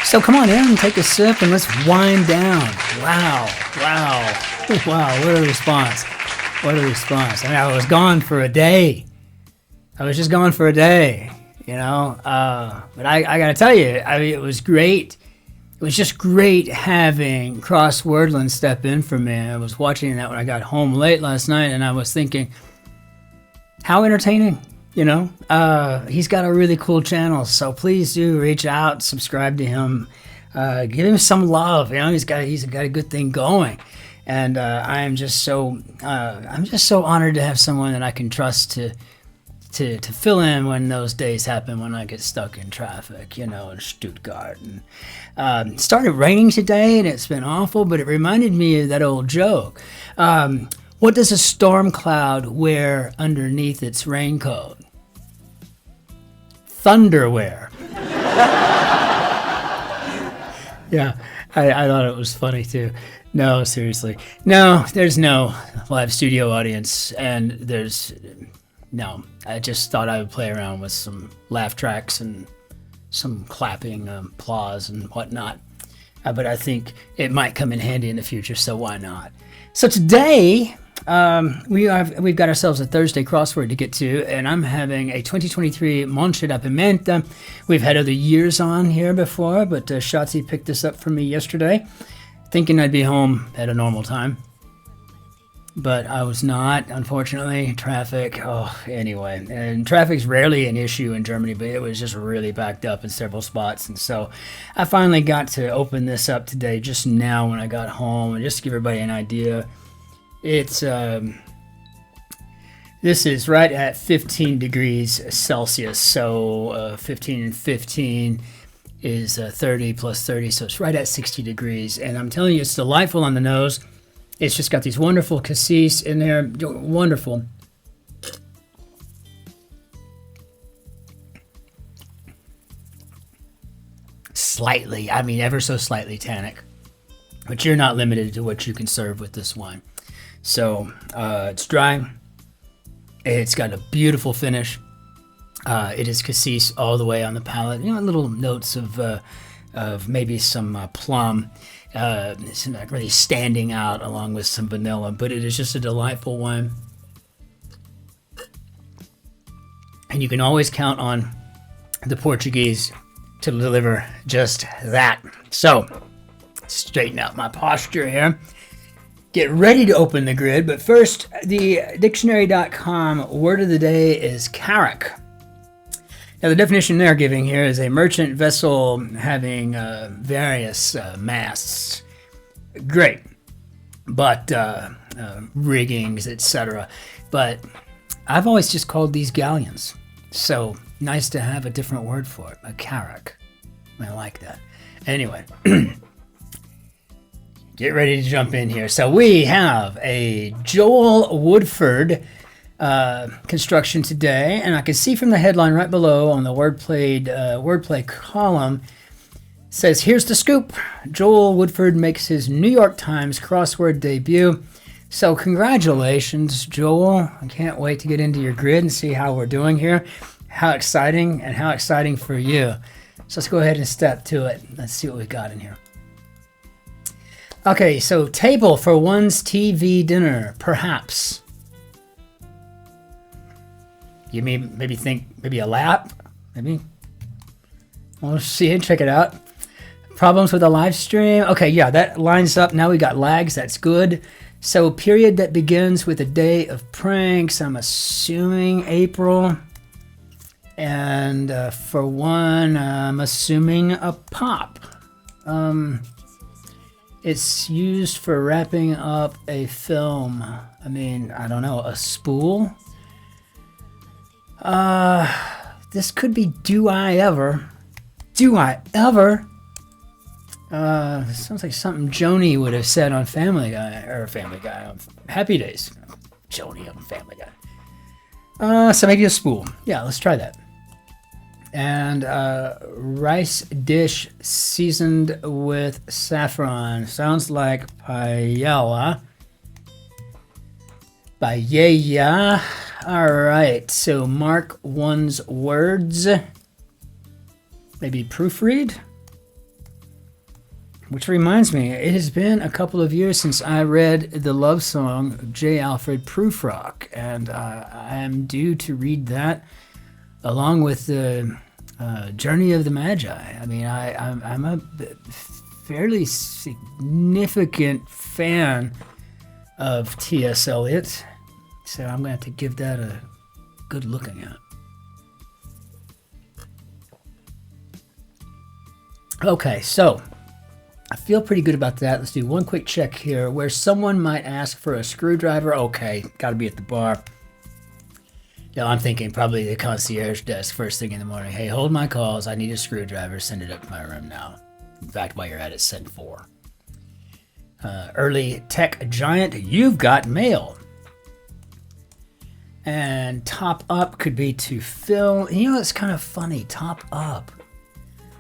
So come on in, take a sip, and let's wind down. Wow, wow, wow, what a response. What a response. I mean, I was gone for a day. I was just gone for a day, you know. But I got to tell you, I mean, it was great. It was just great having Crosswordland step in for me. I was watching that when I got home late last night, and I was thinking, how entertaining. You know, he's got a really cool channel, so please do reach out, subscribe to him, give him some love. You know, he's got a good thing going, and I'm just so honored to have someone that I can trust to fill in when those days happen when I get stuck in traffic, you know, in Stuttgart. And it started raining today, and it's been awful, but it reminded me of that old joke. What does a storm cloud wear underneath its raincoat? Thunderwear. Yeah, I thought it was funny too. No, seriously. No, there's no live studio audience, and no. I just thought I would play around with some laugh tracks and some clapping, applause and whatnot. But I think it might come in handy in the future, so why not? So today, we've got ourselves a Thursday crossword to get to, and I'm having a 2023 Monte da Pimenta. We've had other years on here before, but Shotzi picked this up for me yesterday, thinking I'd be home at a normal time. But I was not, unfortunately. Traffic, anyway. And traffic's rarely an issue in Germany, but it was just really backed up in several spots. And so I finally got to open this up today, just now when I got home, and just to give everybody an idea. It's this is right at 15 degrees Celsius, so 15 and 15 is 30 plus 30, so it's right at 60 degrees, and I'm telling you, it's delightful on the nose. It's just got these wonderful cassis in there, wonderful. Slightly, I mean ever so slightly tannic, but you're not limited to what you can serve with this wine. So it's dry. It's got a beautiful finish. It is cassis all the way on the palate. You know, little notes of maybe some plum. It's not really standing out along with some vanilla, but it is just a delightful wine. And you can always count on the Portuguese to deliver just that. So straighten out my posture here. Get ready to open the grid, but first, the dictionary.com word of the day is carrack. Now, the definition they're giving here is a merchant vessel having various masts. Great, but riggings, etc. But I've always just called these galleons. So nice to have a different word for it, a carrack. I like that. Anyway. Get ready to jump in here. So we have a Joel Woodford construction today, and I can see from the headline right below on the wordplay column, says, here's the scoop. Joel Woodford makes his New York Times Crossword debut. So congratulations, Joel. I can't wait to get into your grid and see how we're doing here. How exciting, and how exciting for you. So let's go ahead and step to it. Let's see what we got in here. Okay, so table for one's TV dinner, perhaps. You maybe think maybe a lap, maybe. We'll see it, check it out. Problems with the live stream. Okay, yeah, that lines up. Now we got lags, that's good. So period that begins with a day of pranks, I'm assuming April. And for one, I'm assuming a pop. It's used for wrapping up a film. I mean, I don't know, a spool? This could be Do I Ever? Do I Ever? Sounds like something Joni would have said on Family Guy, on Happy Days. Joni on Family Guy. So maybe a spool. Yeah, let's try that. And rice dish seasoned with saffron. Sounds like paella. Paella. All right, so mark one's words. Maybe proofread. Which reminds me, it has been a couple of years since I read the love song of J. Alfred Prufrock, and I am due to read that along with the Journey of the Magi. I mean, I'm a fairly significant fan of T.S. Eliot, so I'm going to have to give that a good looking at. Okay, so I feel pretty good about that. Let's do one quick check here. Where someone might ask for a screwdriver, okay, got to be at the bar. No, I'm thinking probably the concierge desk first thing in the morning. Hey, hold my calls. I need a screwdriver. Send it up to my room now. In fact, while you're at it, send 4. Early tech giant, you've got mail. And top up could be to fill. You know, it's kind of funny. Top up.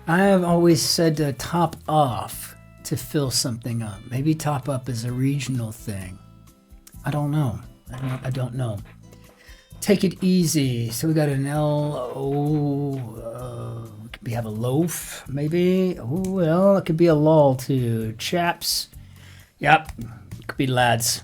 I have always said to top off to fill something up. Maybe top up is a regional thing. I don't know. I don't know. Take it easy. So we got an L-O. We have a loaf, maybe. Oh, well, it could be a lull too. Chaps. Yep. Could be lads.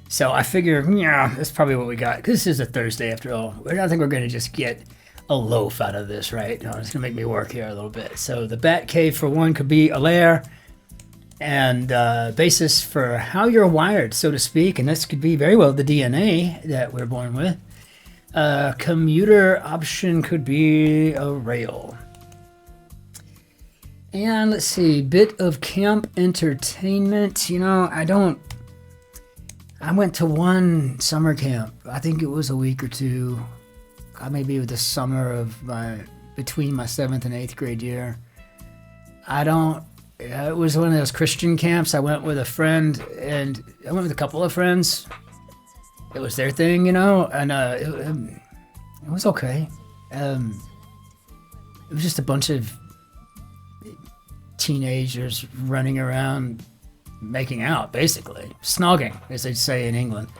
So I figure, yeah, that's probably what we got. This is a Thursday after all. I don't think we're going to just get a loaf out of this, right? No, it's going to make me work here a little bit. So the bat cave for one could be a lair. And basis for how you're wired, so to speak, and this could be very well the DNA that we're born with. Commuter option could be a rail. And let's see, bit of camp entertainment. You know, I went to one summer camp. I think it was a week or two. Maybe the summer of between my 7th and 8th grade year. It was one of those Christian camps. I went with a friend, and I went with a couple of friends. It was their thing, you know, and it was okay. It was just a bunch of teenagers running around making out, basically. Snogging, as they'd say in England.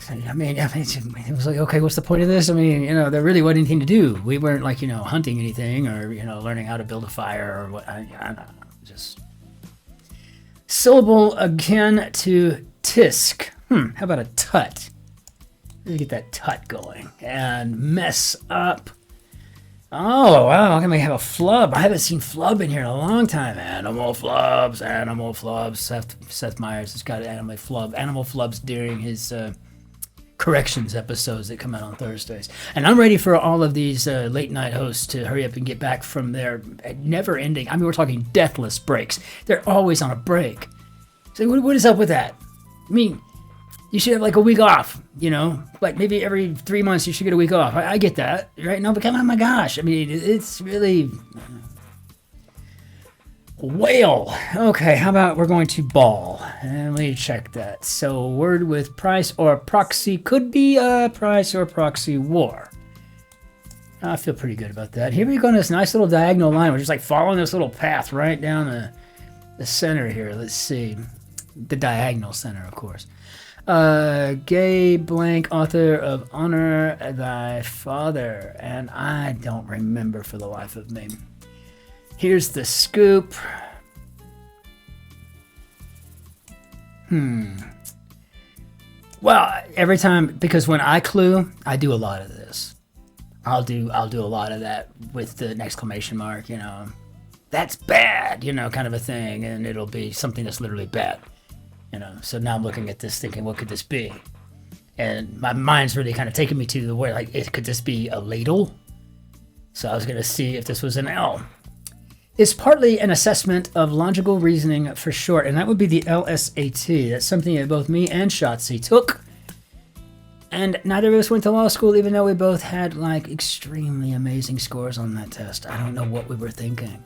I mean, it was like, okay, what's the point of this? I mean, you know, there really wasn't anything to do. We weren't like, you know, hunting anything or, you know, learning how to build a fire or what. I don't know. Just syllable again to tisk. How about a tut? Let's get that tut going. And mess up. Oh, wow. I'm going to have a flub. I haven't seen flub in here in a long time. Animal flubs. Seth Meyers has got animal flubs during his corrections episodes that come out on Thursdays. And I'm ready for all of these late night hosts to hurry up and get back from their never ending. I mean, we're talking deathless breaks. They're always on a break. So what is up with that? I mean, you should have like a week off, you know, like maybe every 3 months you should get a week off. I get that, right? No, but come on, my gosh. I mean, it's really whale. Okay, how about we're going to ball? And let me check that. So word with price or proxy could be a price or proxy war. I feel pretty good about that. Here we go on this nice little diagonal line. We're just like following this little path right down the center here. Let's see. The diagonal center, of course. Gay blank author of Honor Thy Father. And I don't remember for the life of me. Here's the scoop. Well, every time, because when I clue, I do a lot of this. I'll do a lot of that with the exclamation mark, you know. That's bad, you know, kind of a thing. And it'll be something that's literally bad, you know. So now I'm looking at this thinking, what could this be? And my mind's really kind of taking me to the way, like, could this be a ladle? So I was going to see if this was an L. It's partly an assessment of logical reasoning for short, and that would be the LSAT. That's something that both me and Shotzi took. And neither of us went to law school, even though we both had, like, extremely amazing scores on that test. I don't know what we were thinking.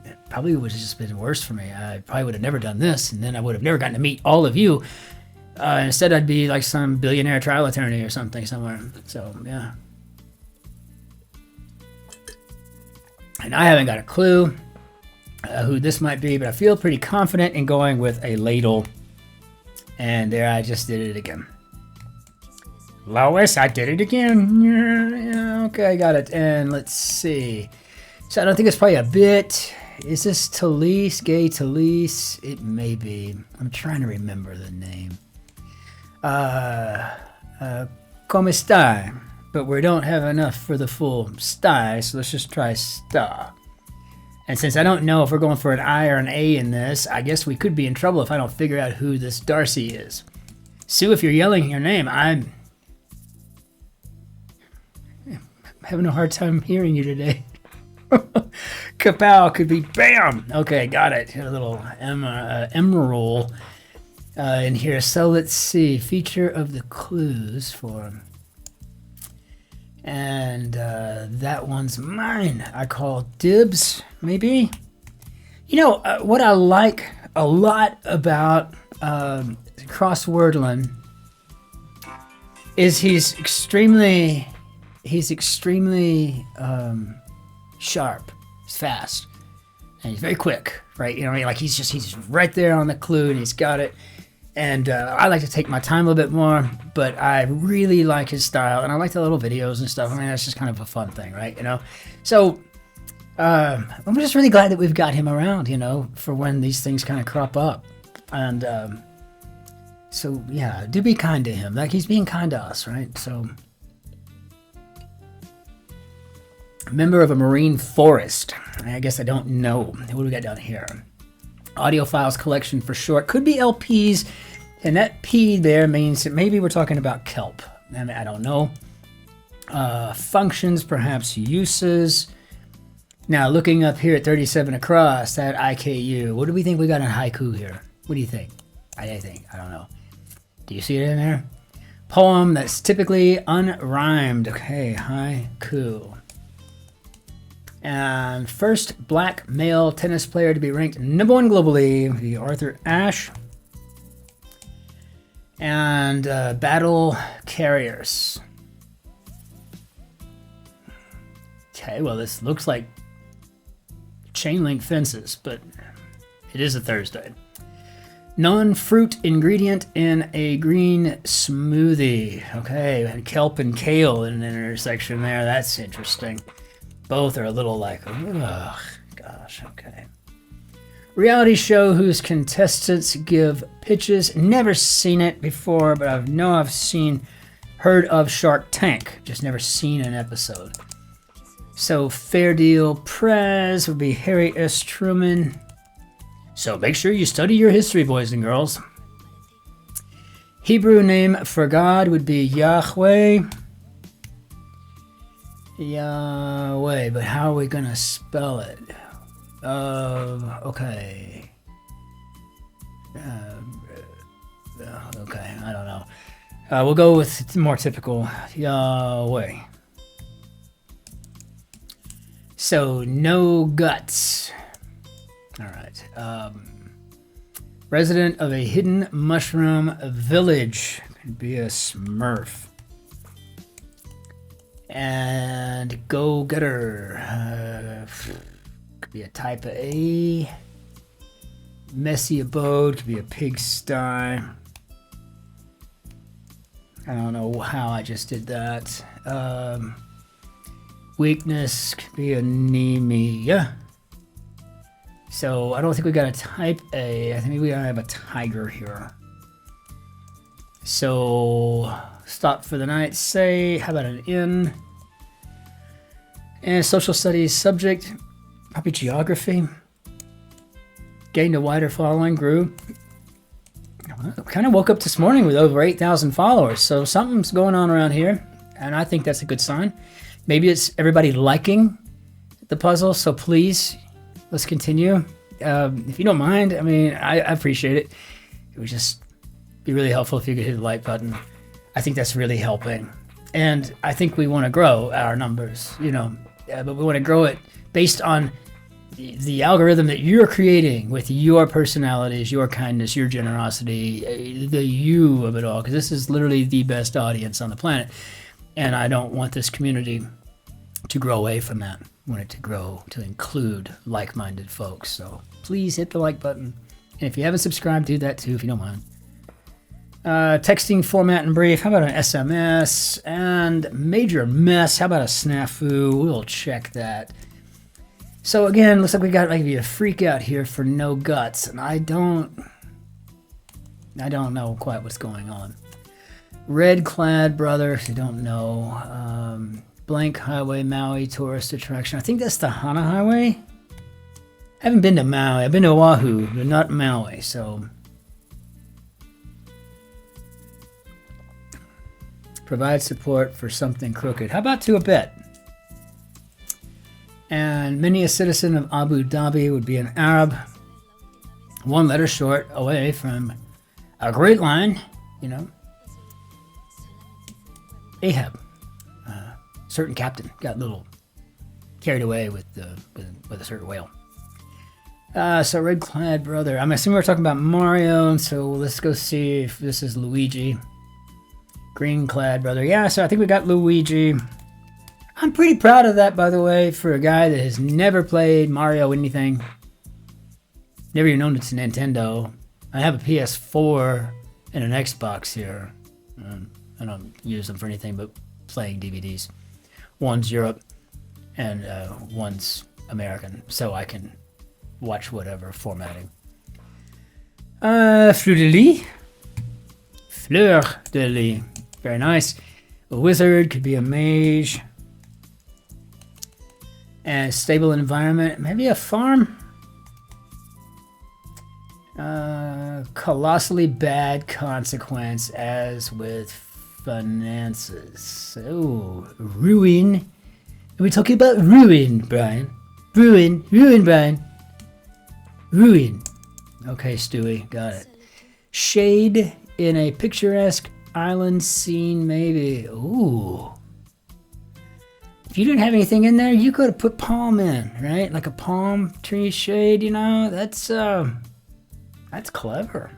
It probably would have just been worse for me. I probably would have never done this, and then I would have never gotten to meet all of you. Instead, I'd be like some billionaire trial attorney or something somewhere. So, yeah. And I haven't got a clue who this might be, but I feel pretty confident in going with a ladle. And there, I just did it again. Lois, I did it again. Yeah, okay, I got it. And let's see. So I don't think it's probably a bit. Is this Talise? Gay Talise? It may be. I'm trying to remember the name. Come stai? But we don't have enough for the full stai, so let's just try sta. And since I don't know if we're going for an I or an A in this, I guess we could be in trouble if I don't figure out who this Darcy is. Sue, if you're yelling your name, I'm having a hard time hearing you today. Kapow could be bam. Okay, got it. A little emerald in here. So let's see. Feature of the clues for... And that one's mine. I call dibs, maybe. You know, what I like a lot about Crosswordlin is he's extremely sharp. He's fast. And he's very quick, right? You know, like he's right there on the clue and he's got it. And I like to take my time a little bit more, but I really like his style, and I like the little videos and stuff. I mean, that's just kind of a fun thing, right? You know? So I'm just really glad that we've got him around, you know, for when these things kind of crop up. And so, yeah, do be kind to him. Like, he's being kind to us, right? So, member of a marine forest. I guess I don't know. What do we got down here? Audio files collection for short. Could be LPs, and that P there means that maybe we're talking about kelp. I mean, I don't know. Functions, perhaps uses. Now, looking up here at 37 across, that IKU. What do we think we got in haiku here? What do you think? I don't know. Do you see it in there? Poem that's typically unrhymed. Okay, haiku. And first black male tennis player to be ranked #1 globally, the Arthur Ashe. And battle carriers. Okay, well, this looks like chain link fences, but it is a Thursday. Non-fruit ingredient in a green smoothie. Okay, and kelp and kale in an intersection there. That's interesting. Both are a little like, ugh, gosh, okay. Reality show whose contestants give pitches. Never seen it before, but I've heard of Shark Tank. Just never seen an episode. So Fair Deal Prez would be Harry S. Truman. So make sure you study your history, boys and girls. Hebrew name for God would be Yahweh. Yahweh, but how are we gonna spell it? Okay. Okay, I don't know. We'll go with more typical Yahweh. So, no guts. All right. Resident of a hidden mushroom village. Could be a Smurf. And go-getter. Could be a type of A. Messy abode. Could be a pigsty. I don't know how I just did that. Weakness could be anemia. So I don't think we got a type A. I think maybe we gotta have a tiger here. So stop for the night. Say, how about an N? And social studies subject, probably geography. Gained a wider following, grew. Kind of woke up this morning with over 8,000 followers. So something's going on around here, and I think that's a good sign. Maybe it's everybody liking the puzzle. So please, let's continue. If you don't mind, I mean, I appreciate it. It would just be really helpful if you could hit the like button. I think that's really helping. And I think we want to grow our numbers, you know, but we want to grow it based on the algorithm that you're creating with your personalities, your kindness, your generosity, the you of it all, because this is literally the best audience on the planet. And I don't want this community to grow away from that. I want it to grow to include like-minded folks. So please hit the like button. And if you haven't subscribed, do that too if you don't mind. Texting format and brief. How about an SMS? And major mess. How about a snafu? We'll check that. So again, looks like we got maybe a freak out here for no guts, and I don't know quite what's going on. Red clad brother, if you don't know, blank highway, Maui tourist attraction. I think that's the Hana Highway. I haven't been to Maui. I've been to Oahu, but not Maui. So provide support for something crooked. How about to a bet? And many a citizen of Abu Dhabi would be an Arab, one letter short away from a great line, you know. Ahab, certain captain, got a little carried away with a certain whale. So red-clad brother. I'm assuming we're talking about Mario, and so let's go see if this is Luigi. Green-clad brother. Yeah, so I think we got Luigi. I'm pretty proud of that, by the way, for a guy that has never played Mario anything. Never even known it's a Nintendo. I have a PS4 and an Xbox here. I don't use them for anything but playing DVDs. One's Europe and one's American, so I can watch whatever formatting. Fleur-de-lis. Fleur-de-lis. Very nice. A wizard, could be a mage. And stable environment, maybe a farm. Colossally bad consequence, as with finances. Oh, ruin. Are we talking about ruin, Brian? Ruin, Brian. Ruin. Okay, Stewie, got it. Shade in a picturesque island scene, maybe. Ooh. If you didn't have anything in there, you could have put palm in, right? Like a palm tree shade, you know? That's clever.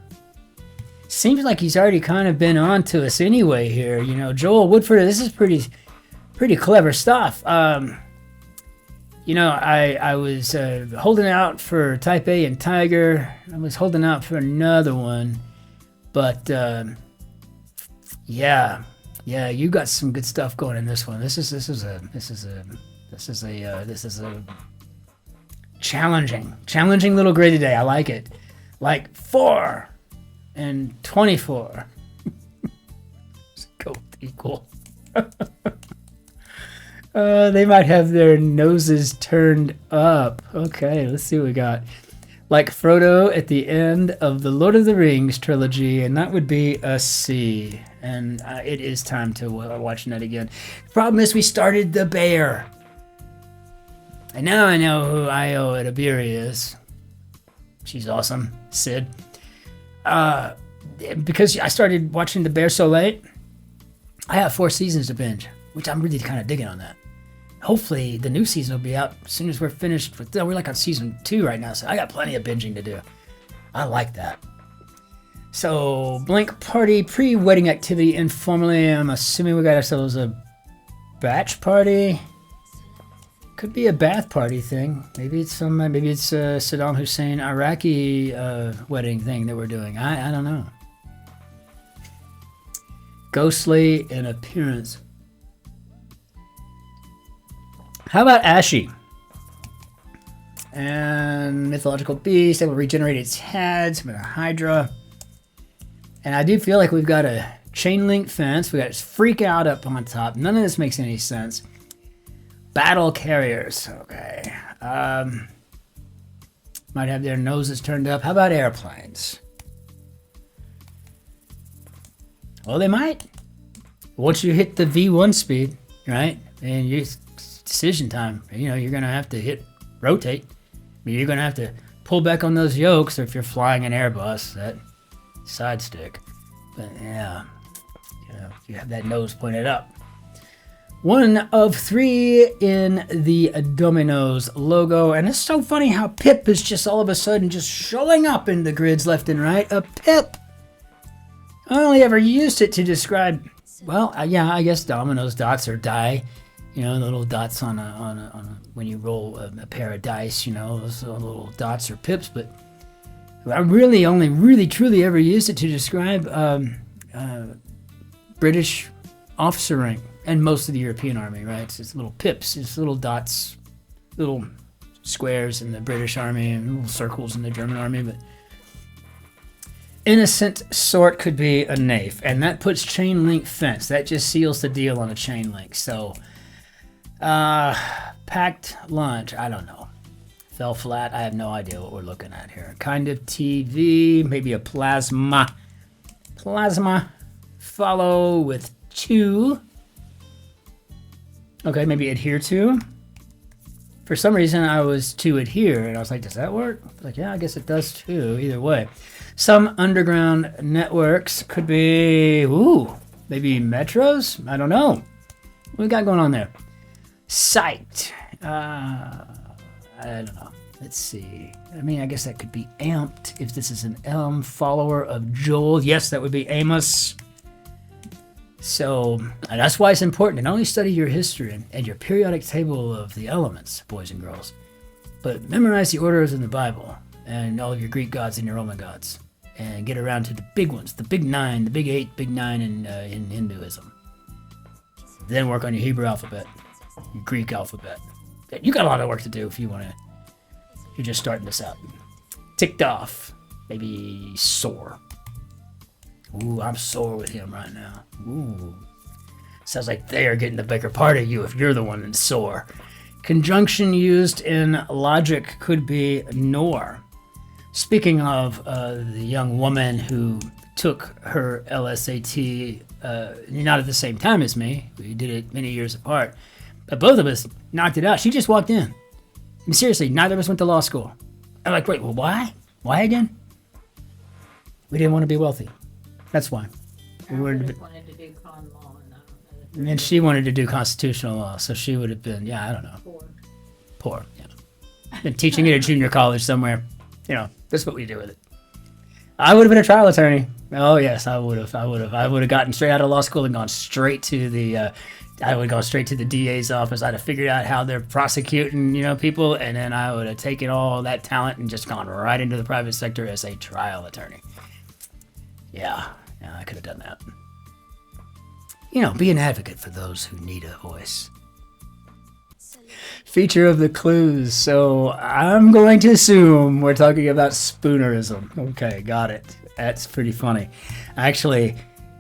Seems like he's already kind of been on to us anyway here. You know, Joel Woodford, this is pretty clever stuff. You know, I was holding out for Type A and Tiger. I was holding out for another one. But, yeah, you got some good stuff going in this one. This is a challenging little grid today. I like it. Like 4 and 24. Go equal. They might have their noses turned up. Okay, let's see what we got. Like Frodo at the end of the Lord of the Rings trilogy, and that would be a C. And it is time to watch that again. The problem is we started the bear. And now I know who Io at Iberi is. She's awesome. Sid. Because I started watching The Bear so late, I have 4 seasons to binge, which I'm really kind of digging on that. Hopefully the new season will be out as soon as we're finished with. We're like on season 2 right now, so I got plenty of binging to do. I like that. So blank party, pre-wedding activity informally. I'm assuming we got ourselves a batch party. Could be a bath party thing. Maybe it's Saddam Hussein Iraqi wedding thing that we're doing. I don't know. Ghostly in appearance. How about Ashy? And mythological beast that will regenerate its head. Some a Hydra. And I do feel like we've got a chain link fence. We got freak out up on top. None of this makes any sense. Battle carriers. Okay. Might have their noses turned up. How about airplanes? Well, they might. Once you hit the V1 speed, right? And you decision time. You know, you're going to have to hit rotate. I mean, you're going to have to pull back on those yokes, or if you're flying an Airbus, that side stick. But yeah, you have that nose pointed up. 1 of 3 in the Domino's logo. And it's so funny how Pip is just all of a sudden just showing up in the grids left and right. A Pip. I only ever used it to describe, well, yeah, I guess Domino's dots or die. You know, the little dots on a when you roll a pair of dice, you know, those little dots or pips. But I really only really truly ever used it to describe British officer rank and most of the European army, right? It's just little pips, it's little dots, little squares in the British Army and little circles in the German Army, but innocent sort could be a knave, and that puts chain link fence. That just seals the deal on a chain link. So, packed lunch, I don't know. Fell flat, I have no idea what we're looking at here. Kind of TV, maybe a plasma. Plasma, follow with to. Okay, maybe adhere to. For some reason, I was to adhere, and I was like, does that work? I was like, yeah, I guess it does too, either way. Some underground networks could be, maybe metros? I don't know. What we got going on there? Psyched. I don't know. Let's see. I mean, I guess that could be amped if this is an M follower of Joel. Yes, that would be Amos. So that's why it's important to not only study your history and your periodic table of the elements, boys and girls, but memorize the orders in the Bible and all of your Greek gods and your Roman gods, and get around to the big ones, the big 9, the big 8, big 9 in Hinduism. Then work on your Hebrew alphabet, your Greek alphabet. You got a lot of work to do if you want to. You're just starting this out. Ticked off, maybe sore. Ooh, I'm sore with him right now. Ooh. Sounds like they are getting the bigger part of you if you're the one that's sore. Conjunction used in logic could be nor. Speaking of the young woman who took her LSAT not at the same time as me. We did it many years apart. But both of us knocked it out. She just walked in. I mean, seriously, neither of us went to law school. I'm like, wait, well, why? Why again? We didn't want to be wealthy. That's why. We wanted to do con law, and then she wanted to do constitutional law, so she would have been, I don't know. Poor, yeah. Been teaching at a junior college somewhere. That's what we do with it. I would have been a trial attorney. Oh yes, I would have. I would have gotten straight out of law school and gone straight to the. I would have gone straight to the DA's office. I'd have figured out how they're prosecuting, people, and then I would have taken all that talent and just gone right into the private sector as a trial attorney. Yeah, I could have done that. Be an advocate for those who need a voice. Feature of the clues. So I'm going to assume we're talking about spoonerism. Okay, got it. That's pretty funny. Actually,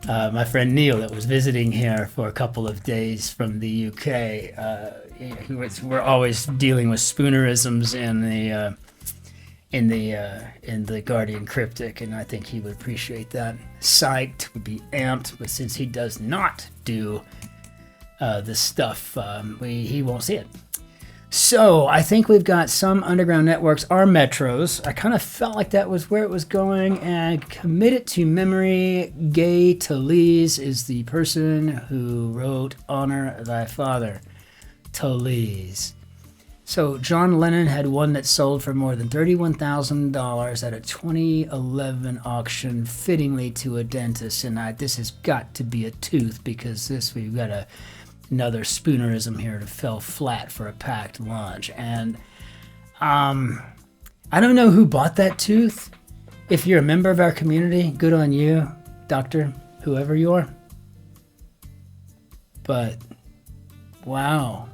my friend Neil that was visiting here for a couple of days from the UK, we're always dealing with spoonerisms in the Guardian Cryptic, and I think he would appreciate that. Psyched would be amped, but since he does not do this stuff, he won't see it. So I think we've got some underground networks are metros. I kind of felt like that was where it was going, and commit it to memory. Gay Talese is the person who wrote Honor Thy Father. Talese. So John Lennon had one that sold for more than $31,000 at a 2011 auction, fittingly to a dentist. And this has got to be a tooth, because we've got another spoonerism here that fell flat for a packed lunch. And I don't know who bought that tooth. If you're a member of our community, good on you, doctor, whoever you are. But wow.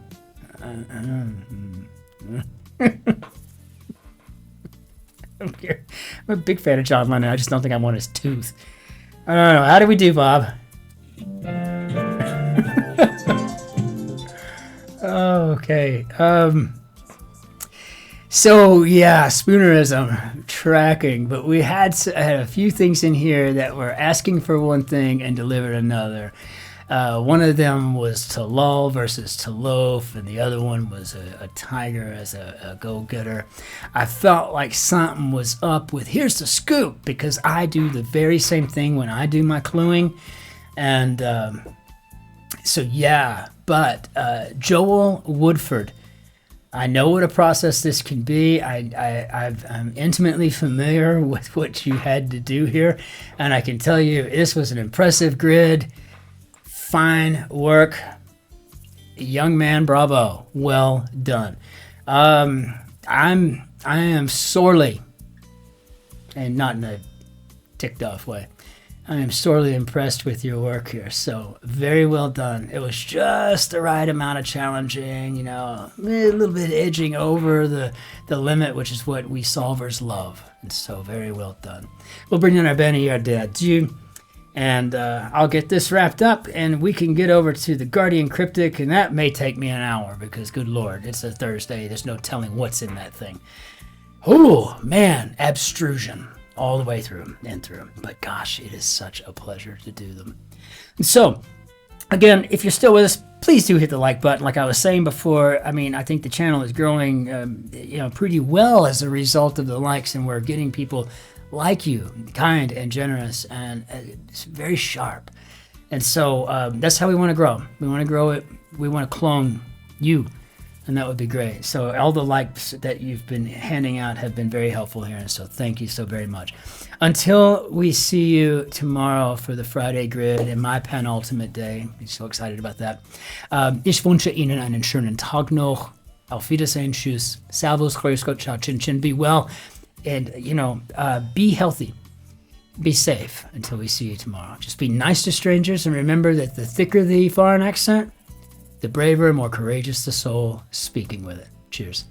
I'm a big fan of John Lennon. I just don't think I want his tooth. I don't know. How do we do, Bob? Okay. So yeah, spoonerism tracking, but we had a few things in here that were asking for one thing and delivered another. One of them was to lull versus to loaf, and the other one was a tiger as a go-getter. I felt like something was up with here's the scoop, because I do the very same thing when I do my cluing. And so yeah, but Joel Woodford, I know what a process this can be. I'm intimately familiar with what you had to do here, and I can tell you this was an impressive grid. Fine work, young man. Bravo, well done. I am sorely, and not in a ticked off way, I am sorely impressed with your work here. So very well done. It was just the right amount of challenging, a little bit edging over the limit, which is what we solvers love. And so very well done. We'll bring in our Benny adieu. And I'll get this wrapped up and we can get over to the Guardian Cryptic, and that may take me an hour because, good Lord, it's a Thursday. There's no telling what's in that thing. Oh, man, abstrusion all the way through and through. But gosh, it is such a pleasure to do them. And so, again, if you're still with us, please do hit the like button. Like I was saying before, I think the channel is growing pretty well as a result of the likes, and we're getting people like you, kind and generous, and it's very sharp. And so that's how we want to grow. We want to grow it. We want to clone you, and that would be great. So all the likes that you've been handing out have been very helpful here, and so thank you so very much. Until we see you tomorrow for the Friday Grid and my penultimate day, I'm so excited about that. Ich wünsche Ihnen einen schönen Tag noch. Auf Wiedersehen, tschüss. Servus, grüß Gott, ciao, Cin-Cin. Be well. And, be healthy, be safe until we see you tomorrow. Just be nice to strangers, and remember that the thicker the foreign accent, the braver and more courageous the soul speaking with it. Cheers.